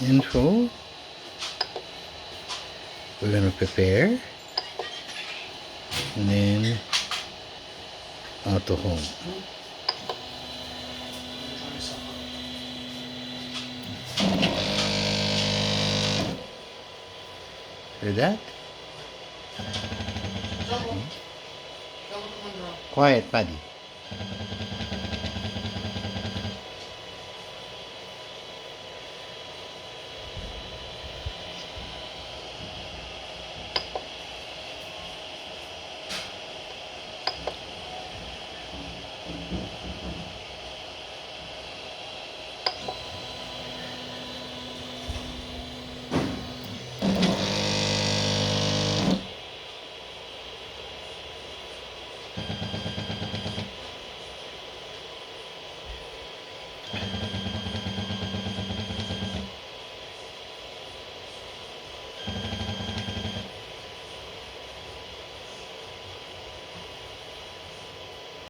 Info. We're going to prepare. And then auto home. Hear that? Quiet, buddy.